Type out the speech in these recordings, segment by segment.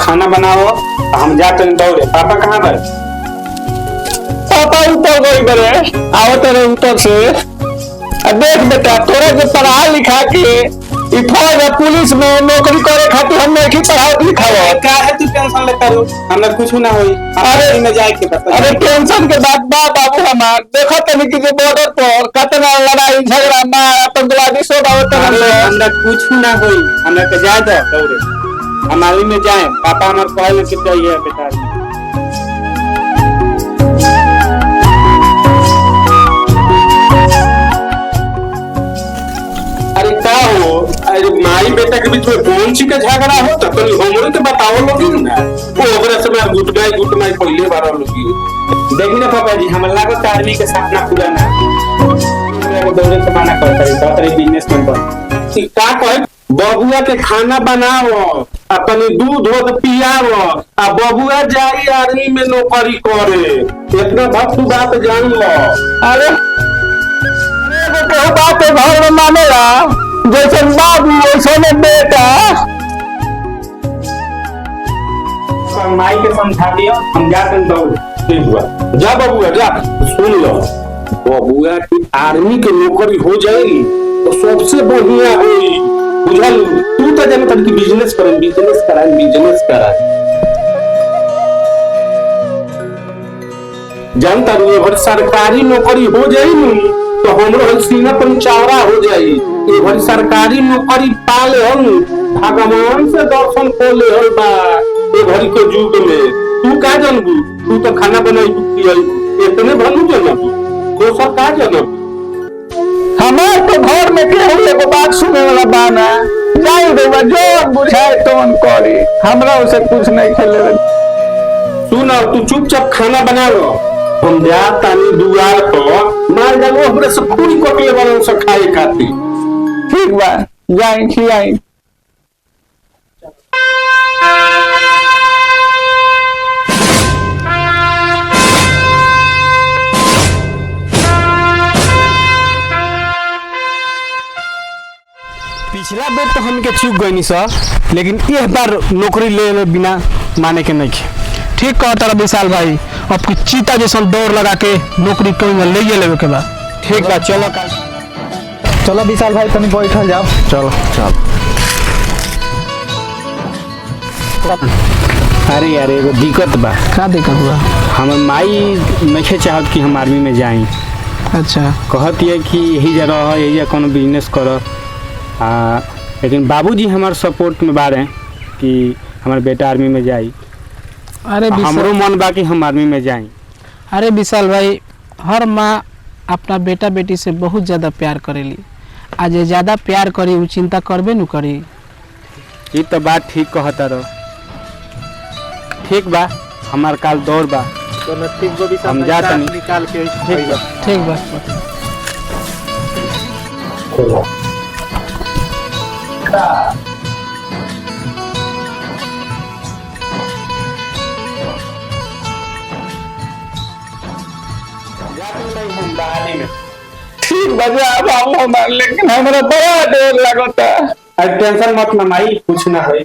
खाना बनाओ। हम जाते हैं दौड़े। पापा कहाँ पर? पापा ऊपर गई बड़े आओ तेरे ऊपर से। देख बेटा तोरा के पढ़ा लिखा के फौज पुलिस में नौकरी करे खातिर हम नहीं पढ़ाओ लिखाओ। क्या है तू टेंशन लेता रू? हमरा कुछ ना होई। अरे में जाए के बता। अरे टेंशन के बात बाबू हमार देखो तनी कि जे बॉर्डर पर कितना लड़ाई झगड़ा मार आतंकवादी सब आवत है। हमरा कुछ ना होई। हमरा के जाए दो दौड़े। हम आर्मी में जाए। पापा हमार कहले कि चाहिए बेटा। अरे का हो? अरे माई बेटा के बीच में कौन सी का झगड़ा हो? तो हमरे तो बताओ लोगी ना। वो ओकरा से मैं गुट माई पहले बार लोगी। देखी ना पापा जी, हम लागत आर्मी के सपना पूरा ना। मेरे दौड़े से माना करता है, तोरे बिजनेसमैन बन। ठीक का कहे? बबुआ के खाना बनाओ, अपने दूध हो पियाओ, आ बबुआ जाई आर्मी में नौकरी करे। इतना भक्त बात जान लो। अरे बात है घर में मानेला जैसे बाबू वैसे बेटा। माई के समझा दियो। हम जाते हैं दौड़। ठीक हुआ। जा बबुआ जा। सुन लो, बबुआ की आर्मी की नौकरी हो जाएगी तो सबसे बढ़िया होगी। बुझल? तू तो जाने तक बिजनेस करा जानता रू। अगर सरकारी नौकरी हो जाएगी तो हमरो सीना पर चावड़ा हो जाई। ये भरी सरकारी नौकरी पा ले हम, भगवान से दर्शन को ले हम बा। ये भरी के युग में तू का जानबू? तू तो खाना बनाई इतने भनू जानबू। तो सब का जानबू? हमार तो घर में केहू एगो बात सुने वाला बाना जाई देवा जो बुझाए तोन करी। हमरा उसे कुछ नहीं खेले। सुन तू चुपचाप खाना बना लो। हम जातानी दुआर पर मार जाओ। हमरे से पूरी कटले वालों से खाए खातिर। ठीक बा जाई खियाई। पिछला बेर तो हमके चूक गई सर, लेकिन इस बार नौकरी ले बिना माने के नहीं। ठीक कहता विशाल भाई, अब की चीता जैसा दौड़ लगा के नौकरी कहीं ले लेवे के बाद। ठीक बा चलो चलो विशाल भाई तनी बैठल जाओ। चलो चल। अरे यार एगो दिक्कत बा। क्या दिक्कत हुआ? हम माई नहीं चाहत कि हम आर्मी में जाई। अच्छा कहती है कि यही जा रहा है, यही कोनो बिजनेस करो। लेकिन बाबूजी हमारे सपोर्ट में बारे कि हमारे बेटा आर्मी में जाई। अरे हमरो मन बा कि हम आर्मी में जाई। अरे विशाल भाई, हर माँ अपना बेटा बेटी से बहुत ज़्यादा प्यार करेली। आज ज़्यादा प्यार करी वो चिंता करबे न करी। ये तो बात ठीक कहता रहो। ठीक बा हमार काल दौड़ बा। हम जाता निकाल के। ठीक बा। ठीक बजा बाबू हमार, लेकिन हमरा बड़ा डर लगता। अरे टेंशन मत ना माई, कुछ ना होई।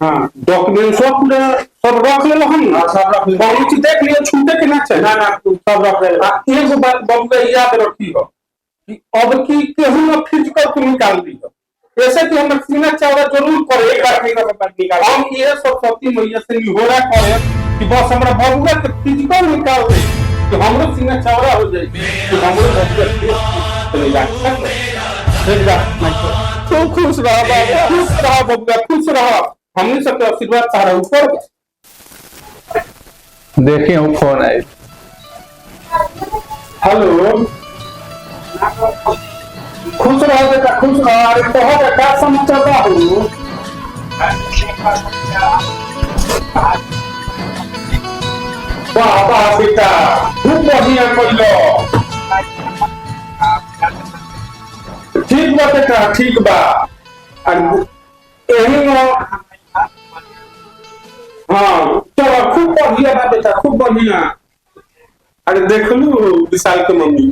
हाँ डॉक्यूमेंट सब रख ले हम ना। सब रख ले। बहुत चीज देख लियो, छूटे के ना चाहिए। ना तू सब रख ले। एगो बात बबुआ याद रखी हो कि अब की केहू ना फिजिकल को निकाल दियो। ऐसे कि हम सीना चावड़ा जरूर करे। एक बार निकाल। हम ये सरस्वती मैया से निहोरा करे कि बस हमरा बबुआ के फिजिकल निकाल दे कि हमरो सीना चावड़ा हो जाए, कि हमरो बबुआ तू खुश रह बाबा। खुश रह बबुआ, खुश रह। हमने सबके आशीर्वाद सारा ऊपर। देखिए हम फोन आए। हेलो, खुश रहो बेटा, खुश रहो। अरे कहो बेटा समाचार बा हो। वाह वाह बेटा, खूब बढ़िया कइलो। ठीक बा बेटा, ठीक बा। यही हाँ चलो, खूब बढ़िया बा बेटा, खूब बढ़िया। अरे देख लू विशाल के मम्मी,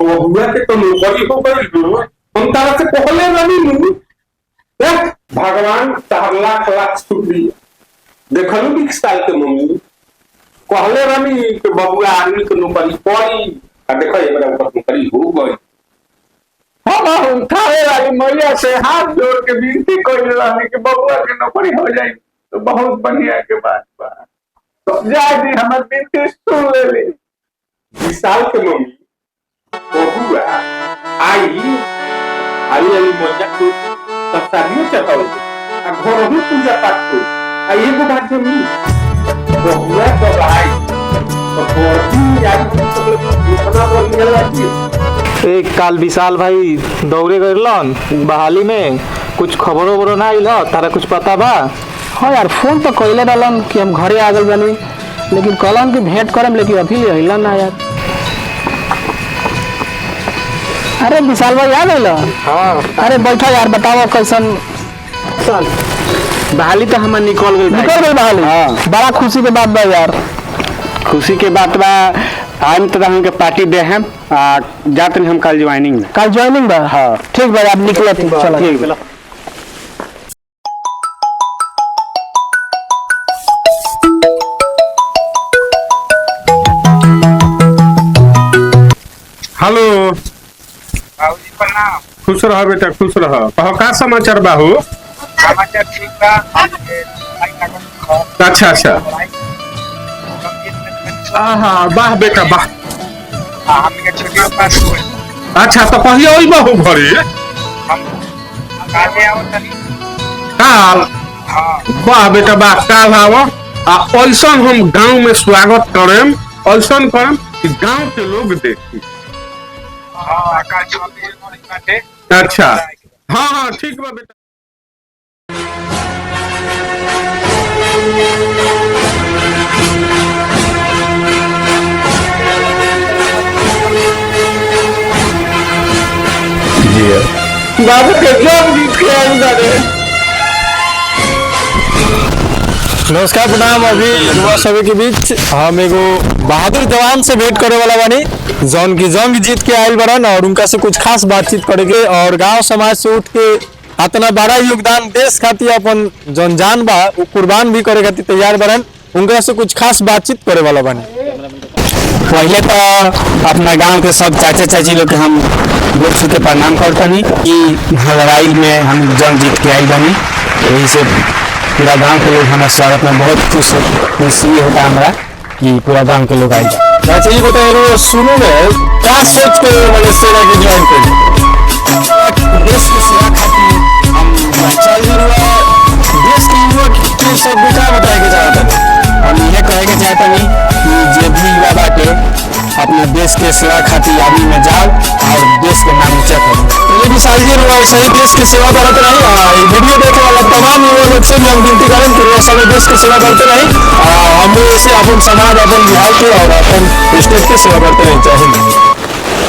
बुआ के तो नौकरी हो गई। हम तारा से पहले रही। भगवान तहर लाख लाख शुक्रिया। देखलू कि साल के मम्मी कहले रही कि बबुआ आर्मी के नौकरी पड़ी आ देखो ये मेरा नौकरी हो गई। हम उठाए वाली मैया से हाथ जोड़ के विनती कर रही कि बबुआ के नौकरी हो जाए तो बहुत बढ़िया के बात बा। तो जाए दी हमार विनती सुन ले ली। इस साल के मम्मी बबुआ आई मजा को सब शादियों चलता आ घर ही पूजा पाठ को आ एगो बात जरूर बबुआ जब आई तो बोर्डी आई इतना बोल निकल एक काल विशाल भाई दौड़े गलन बहाली में कुछ खबर वबरो ना आइल तारा कुछ पता बा? हाँ यार फोन तो कैले रहलन कि हम घरे आ गए बनी, लेकिन कहलन कि भेंट करम, लेकिन अभी ले अइलन ना यार। अरे विशाल भाई आ गइल? हाँ। अरे बैठो यार, बताओ कैसन चल बहाली तो हमार निकल गई बहाली। हाँ। बड़ा खुशी के बात बा यार। खुशी के बात बा हम तो हमके पार्टी दे हम जाते हम कल ज्वाइनिंग में। कल ज्वाइनिंग बा? हाँ ठीक बा, आप निकलो चलो। ठीक बा। हेलो बाबूजी प्रणाम। खुश रह बेटा खुश रह। कहो का समाचार बाहू? समाचार ठीक बा। अच्छा अच्छा हाँ वाह बेटा वाह। हमके छुट्टी पास हुए। अच्छा तो कहिए वही बाहू घरे हम काले आओ तनी। काल? हाँ वाह बेटा वाह काल आव आ ऐसा हम गांव में स्वागत करेम, ऐसा करम कि गांव के लोग देखी। हाँ काल छुट्टी बाटे। अच्छा हाँ हाँ ठीक बा बेटा। बाबू के जब जीत के आई बारे। नमस्कार प्रणाम। अभी युवा सभी के बीच हम एगो बहादुर जवान से भेंट करे वाला बानी जौन की जंग जीत के आयल बरन और उनका से कुछ खास बातचीत करेंगे और गांव समाज से उठ के इतना बड़ा योगदान देश खातिर अपन जौन जान बा वो कुर्बान भी करे खातिर तैयार बरन, उनका से कुछ खास बातचीत करे वाला बानी। पहले तो अपना गांव के सब चाचा चाची लोग के हम गोर छू के प्रणाम करतनी कि लड़ाई में हम जंग जीत के आई बनी। यही से पूरा गांव के लोग हमारे स्वागत में बहुत खुशी होता है हमारा कि पूरा गांव के लोग आई। चाचा जी बताइए सुनो में क्या सोच के मैंने सेना की ज्वाइन करी? देश की सेवा खातिर हम देश के युवा के सब बेटा बताए के चाहता हम ये कहे के चाहते नहीं कि जो भी युवा बाटे अपने देश के सेवा खातिर आर्मी में जाओ और देश के नाम ऊंचा करो। ये विशाल जी सही देश की सेवा करते रही। वीडियो देखने वाला तमाम युवा लोग से भी हम विनती करें कि वो सब देश की सेवा करते रही। हम ऐसे अपन समाज अपन बिहार के और अपन स्टेट की सेवा करते रहे। जय हिंद।